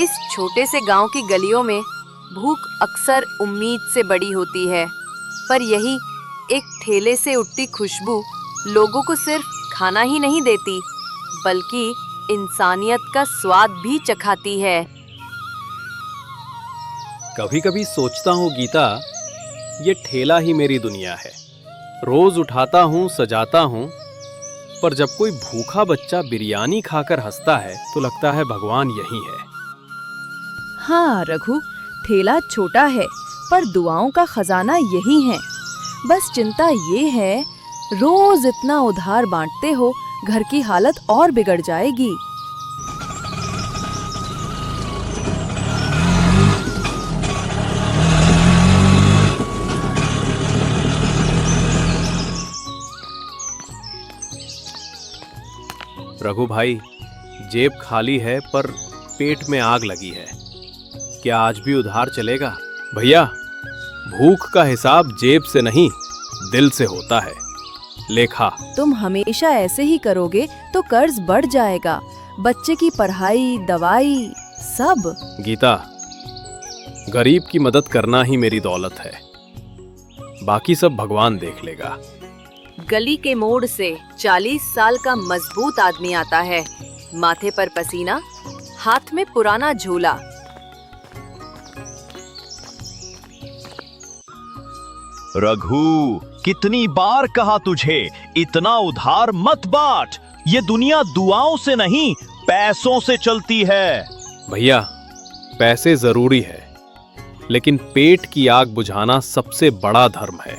इस छोटे से गांव की गलियों में भूख अक्सर उम्मीद से बड़ी होती है, पर यही एक ठेले से उठती खुशबू लोगों को सिर्फ खाना ही नहीं देती, बल्कि इंसानियत का स्वाद भी चखाती है। कभी कभी सोचता हूँ गीता, ये ठेला ही मेरी दुनिया है। रोज उठाता हूँ, सजाता हूँ, पर जब कोई भूखा बच्चा बिरयानी खाकर हंसता है तो लगता है भगवान यही है। हाँ रघु, ठेला छोटा है पर दुआओं का खजाना यही है। बस चिंता ये है, रोज इतना उधार बांटते हो, घर की हालत और बिगड़ जाएगी। रघु भाई, जेब खाली है पर पेट में आग लगी है। क्या आज भी उधार चलेगा? भैया, भूख का हिसाब जेब से नहीं, दिल से होता है। लेखा। तुम हमेशा ऐसे ही करोगे तो कर्ज बढ़ जाएगा, बच्चे की पढ़ाई, दवाई सब। गीता, गरीब की मदद करना ही मेरी दौलत है, बाकी सब भगवान देख लेगा। गली के मोड़ से 40 साल का मजबूत आदमी आता है, माथे पर पसीना, हाथ में पुराना झोला। रघु, कितनी बार कहा तुझे, इतना उधार मत बांट। ये दुनिया दुआओं से नहीं, पैसों से चलती है। भैया, पैसे जरूरी है, लेकिन पेट की आग बुझाना सबसे बड़ा धर्म है।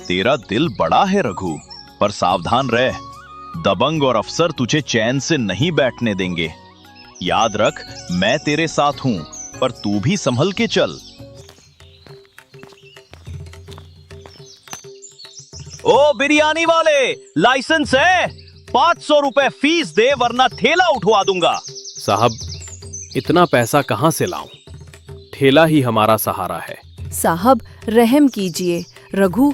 तेरा दिल बड़ा है रघु, पर सावधान रह, दबंग और अफसर तुझे चैन से नहीं बैठने देंगे। याद रख, मैं तेरे साथ हूं, पर तू भी संभल के चल। ओ बिरयानी वाले, लाइसेंस है? 500 रुपए फीस दे, वरना ठेला उठवा दूंगा। साहब, इतना पैसा कहां से लाऊं? ठेला ही हमारा सहारा है। साहब रहम कीजिए। रघु।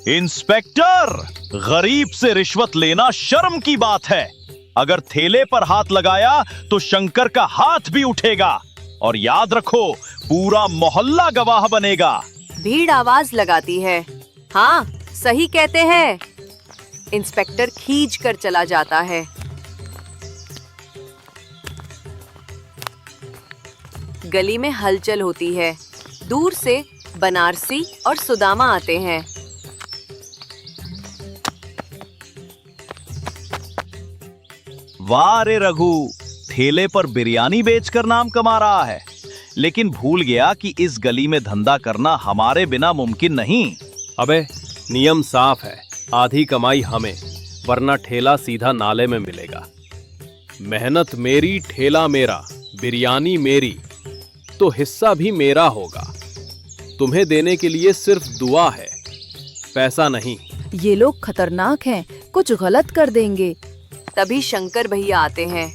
इंस्पेक्टर, गरीब से रिश्वत लेना शर्म की बात है। अगर ठेले पर हाथ लगाया तो शंकर का हाथ भी उठेगा, और याद रखो, पूरा मोहल्ला गवाह बनेगा। भीड़ आवाज लगाती है। हाँ, सही कहते हैं। इंस्पेक्टर खींच कर चला जाता है। गली में हलचल होती है। दूर से बनारसी और सुदामा आते हैं। वाह रे रघु, ठेले पर बिरयानी बेचकर नाम कमा रहा है, लेकिन भूल गया कि इस गली में धंधा करना हमारे बिना मुमकिन नहीं। अबे, नियम साफ है, आधी कमाई हमें, वरना ठेला सीधा नाले में मिलेगा। मेहनत मेरी, ठेला मेरा, बिरयानी मेरी, तो हिस्सा भी मेरा होगा। तुम्हें देने के लिए सिर्फ दुआ है, पैसा नहीं। ये लोग खतरनाक हैं, कुछ गलत कर देंगे। तभी शंकर भैया आते हैं।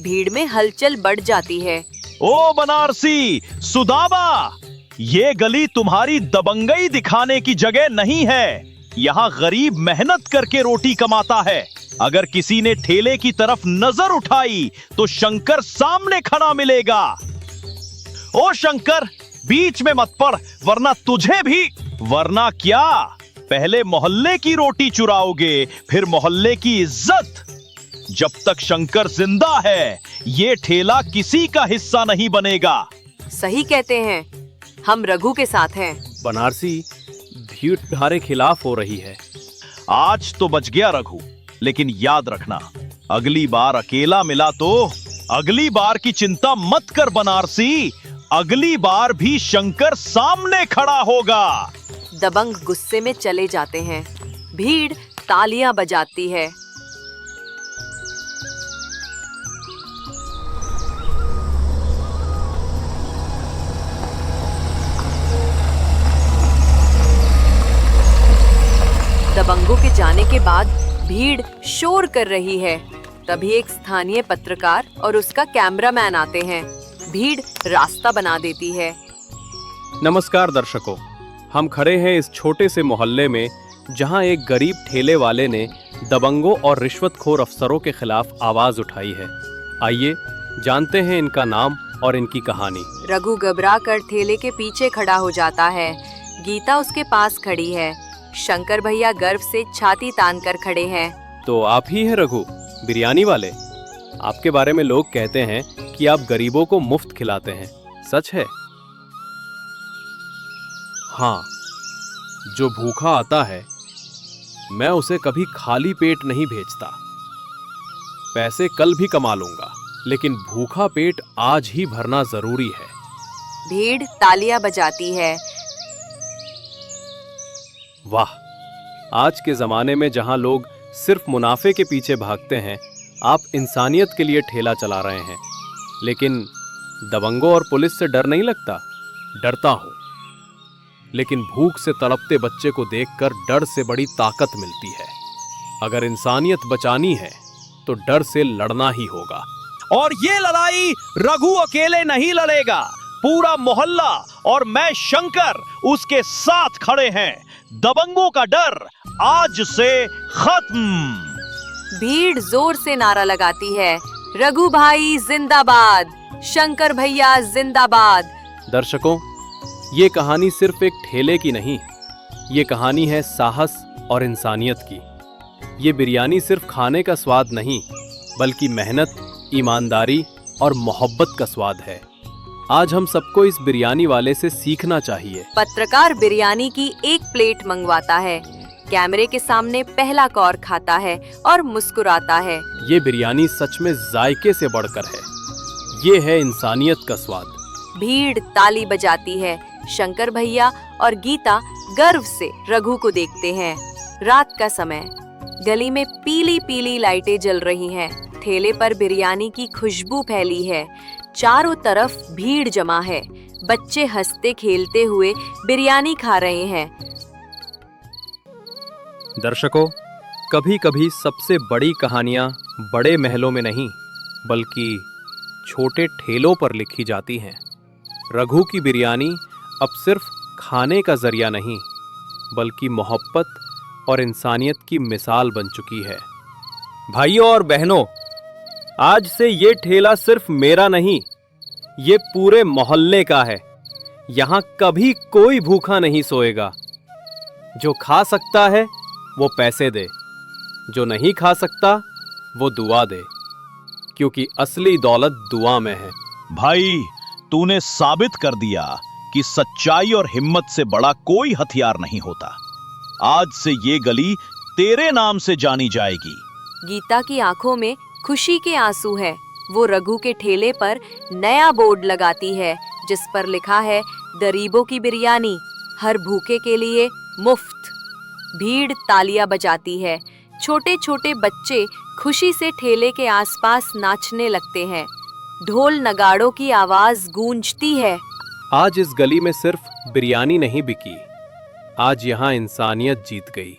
भीड़ में हलचल बढ़ जाती है। ओ बनारसी, सुदामा, ये गली तुम्हारी दबंगई दिखाने की जगह नहीं है। यहाँ गरीब मेहनत करके रोटी कमाता है। अगर किसी ने ठेले की तरफ नजर उठाई तो शंकर सामने खड़ा मिलेगा। ओ शंकर, बीच में मत पड़, वरना तुझे भी। वरना क्या, पहले मोहल्ले की रोटी चुराओगे, फिर मोहल्ले की इज्जत। जब तक शंकर जिंदा है, ये ठेला किसी का हिस्सा नहीं बनेगा। सही कहते हैं, हम रघु के साथ हैं। बनारसी, भीड़ तुम्हारे खिलाफ हो रही है। आज तो बच गया रघु, लेकिन याद रखना, अगली बार अकेला मिला तो अगली बार की चिंता मत कर बनारसी, अगली बार भी शंकर सामने खड़ा होगा। दबंग गुस्से में चले जाते हैं। भीड़ तालियां बजाती है। दबंगों के जाने के बाद भीड़ शोर कर रही है। तभी एक स्थानीय पत्रकार और उसका कैमरामैन आते हैं। भीड़ रास्ता बना देती है। नमस्कार दर्शकों, हम खड़े हैं इस छोटे से मोहल्ले में जहां एक गरीब ठेले वाले ने दबंगों और रिश्वतखोर अफसरों के खिलाफ आवाज उठाई है। आइए जानते हैं इनका नाम और इनकी कहानी। रघु घबरा कर ठेले के पीछे खड़ा हो जाता है। गीता उसके पास खड़ी है। शंकर भैया गर्व से छाती तान कर खड़े हैं। तो आप ही हैं रघु, बिरयानी वाले? आपके बारे में लोग कहते हैं कि आप गरीबों को मुफ्त खिलाते हैं, सच है? हाँ, जो भूखा आता है मैं उसे कभी खाली पेट नहीं भेजता। पैसे कल भी कमा लूंगा, लेकिन भूखा पेट आज ही भरना जरूरी है। भीड़ तालियां बजाती है। वाह, आज के जमाने में जहां लोग सिर्फ मुनाफे के पीछे भागते हैं, आप इंसानियत के लिए ठेला चला रहे हैं। लेकिन दबंगों और पुलिस से डर नहीं लगता? डरता हूं, लेकिन भूख से तड़पते बच्चे को देखकर डर से बड़ी ताकत मिलती है। अगर इंसानियत बचानी है तो डर से लड़ना ही होगा। और ये लड़ाई रघु अकेले नहीं लड़ेगा, पूरा मोहल्ला और मैं शंकर उसके साथ खड़े हैं। दबंगों का डर आज से खत्म। भीड़ जोर से नारा लगाती है, रघु भाई जिंदाबाद, शंकर भैया जिंदाबाद। दर्शकों, ये कहानी सिर्फ एक ठेले की नहीं, ये कहानी है साहस और इंसानियत की। ये बिरयानी सिर्फ खाने का स्वाद नहीं, बल्कि मेहनत, ईमानदारी और मोहब्बत का स्वाद है। आज हम सबको इस बिरयानी वाले से सीखना चाहिए। पत्रकार बिरयानी की एक प्लेट मंगवाता है, कैमरे के सामने पहला कौर खाता है और मुस्कुराता है। ये बिरयानी सच में जायके से बढ़कर है। ये है इंसानियत का स्वाद। भीड़ ताली बजाती है। शंकर भैया और गीता गर्व से रघु को देखते हैं। रात का समय, गली में पीली पीली लाइटें जल रही हैं। ठेले पर बिरयानी की खुशबू फैली है। चारों तरफ भीड़ जमा है। बच्चे हंसते खेलते हुए बिरयानी खा रहे हैं। दर्शकों, कभी कभी सबसे बड़ी कहानियां बड़े महलों में नहीं, बल्कि छोटे ठेलों पर लिखी जाती हैं। रघु की बिरयानी अब सिर्फ खाने का जरिया नहीं, बल्कि मोहब्बत और इंसानियत की मिसाल बन चुकी है। भाइयों और बहनों, आज से ये ठेला सिर्फ मेरा नहीं, ये पूरे मोहल्ले का है। यहाँ कभी कोई भूखा नहीं सोएगा। जो खा सकता है वो पैसे दे, जो नहीं खा सकता वो दुआ दे, क्योंकि असली दौलत दुआ में है। भाई, तूने साबित कर दिया कि सच्चाई और हिम्मत से बड़ा कोई हथियार नहीं होता। आज से ये गली तेरे नाम से जानी जाएगी। गीता की आंखों में खुशी के आंसू हैं। वो रघु के ठेले पर नया बोर्ड लगाती है, जिस पर लिखा है, गरीबों की बिरयानी, हर भूखे के लिए मुफ्त। भीड़ तालियां बजाती है। छोटे छोटे बच्चे खुशी से ठेले के आसपास नाचने लगते हैं। ढोल नगाड़ों की आवाज गूंजती है। आज इस गली में सिर्फ बिरयानी नहीं बिकी, आज यहाँ इंसानियत जीत गई।